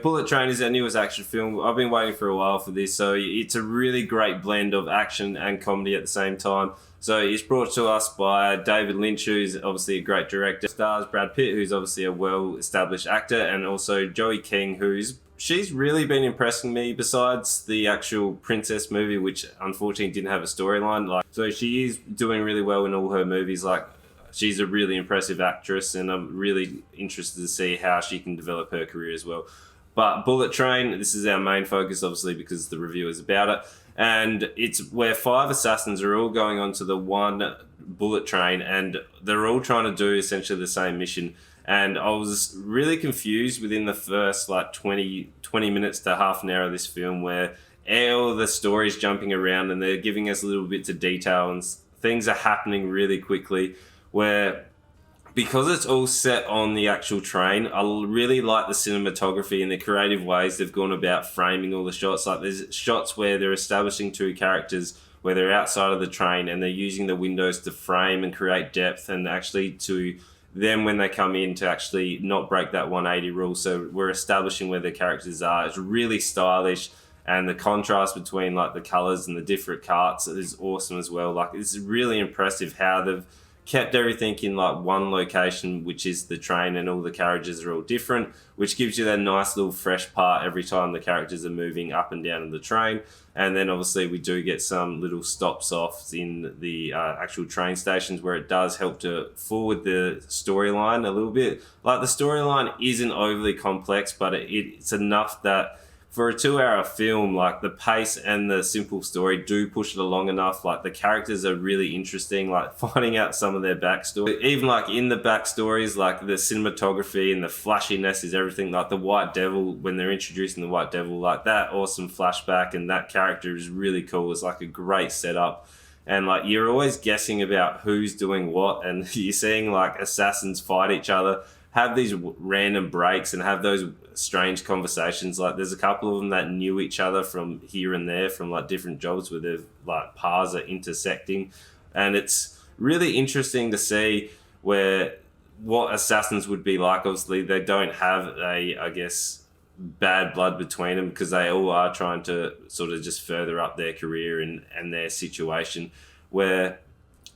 Bullet Train is our newest action film. I've been waiting for a while for this, so it's a really great blend of action and comedy at the same time. So it's brought to us by David Lynch, who's obviously a great director. Stars Brad Pitt, who's obviously a well-established actor, and also Joey King, she's really been impressing me besides the actual Princess movie, which unfortunately didn't have a storyline. So she is doing really well in all her movies. She's a really impressive actress, and I'm really interested to see how she can develop her career as well. But Bullet Train, this is our main focus, obviously, because the review is about it. And it's where 5 assassins are all going onto the one bullet train, and they're all trying to do essentially the same mission. And I was really confused within the first 20 minutes to half an hour of this film, where all the story's jumping around and they're giving us little bits of detail and things are happening really quickly, where because it's all set on the actual train, I really like the cinematography and the creative ways they've gone about framing all the shots. Like there's shots where they're establishing two characters where they're outside of the train and they're using the windows to frame and create depth, and actually to them when they come in to actually not break that 180 rule. So we're establishing where the characters are. It's really stylish, and the contrast between the colors and the different carts is awesome as well. It's really impressive how they've kept everything in one location, which is the train, and all the carriages are all different, which gives you that nice little fresh part every time the characters are moving up and down the train. And then obviously we do get some little stops off in the actual train stations, where it does help to forward the storyline a little bit. The storyline isn't overly complex, but it's enough that for a 2-hour film, the pace and the simple story do push it along enough. The characters are really interesting, finding out some of their backstory. Even in the backstories, the cinematography and the flashiness is everything. The White Devil, when they're introducing the White Devil, that awesome flashback and that character is really cool. It's a great setup. And you're always guessing about who's doing what, and you're seeing assassins fight each other, have these random breaks and have those strange conversations. There's a couple of them that knew each other from here and there, from different jobs where their paths are intersecting. And it's really interesting to see what assassins would be like. Obviously they don't have bad blood between them, because they all are trying to sort of just further up their career and their situation. Where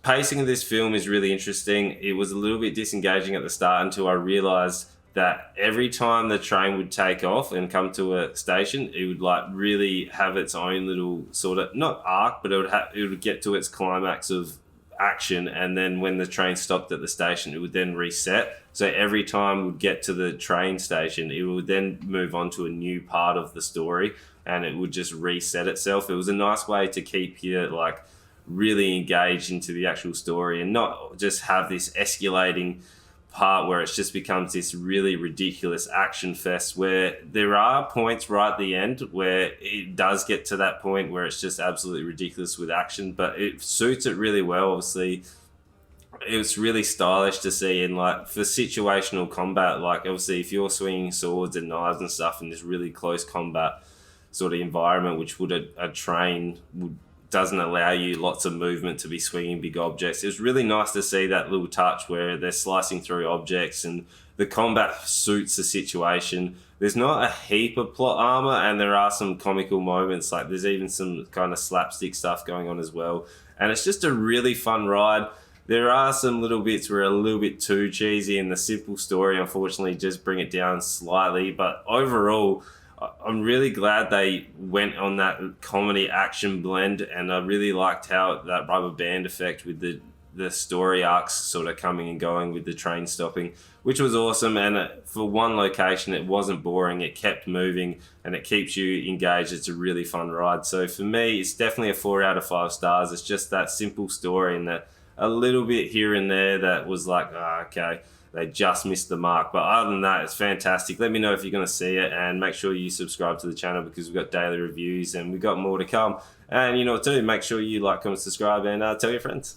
pacing of this film is really interesting. It was a little bit disengaging at the start until I realized that every time the train would take off and come to a station, it would really have its own little sort of, not arc, but it would get to its climax of action, and then when the train stopped at the station, it would then reset. So every time we'd get to the train station, it would then move on to a new part of the story, and it would just reset itself. It was a nice way to keep you really engaged into the actual story, and not just have this escalating part where it just becomes this really ridiculous action fest, where there are points right at the end where it does get to that point where it's just absolutely ridiculous with action, but it suits it really well. Obviously it was really stylish to see, and for situational combat, obviously if you're swinging swords and knives and stuff in this really close combat sort of environment, which would a train doesn't allow you lots of movement to be swinging big objects. It was really nice to see that little touch where they're slicing through objects, and the combat suits the situation. There's not a heap of plot armor, and there are some comical moments. There's even some kind of slapstick stuff going on as well. And it's just a really fun ride. There are some little bits where are a little bit too cheesy, and the simple story, unfortunately, just bring it down slightly. But overall, I'm really glad they went on that comedy action blend, and I really liked how that rubber band effect with the story arcs sort of coming and going with the train stopping, which was awesome. And for one location, it wasn't boring. It kept moving and it keeps you engaged. It's a really fun ride. So for me, it's definitely a 4 out of 5 stars. It's just that simple story and that a little bit here and there that was okay, they just missed the mark. But other than that, it's fantastic. Let me know if you're going to see it, and make sure you subscribe to the channel, because we've got daily reviews and we've got more to come. And you know what to do. Make sure you like, comment, subscribe, and tell your friends.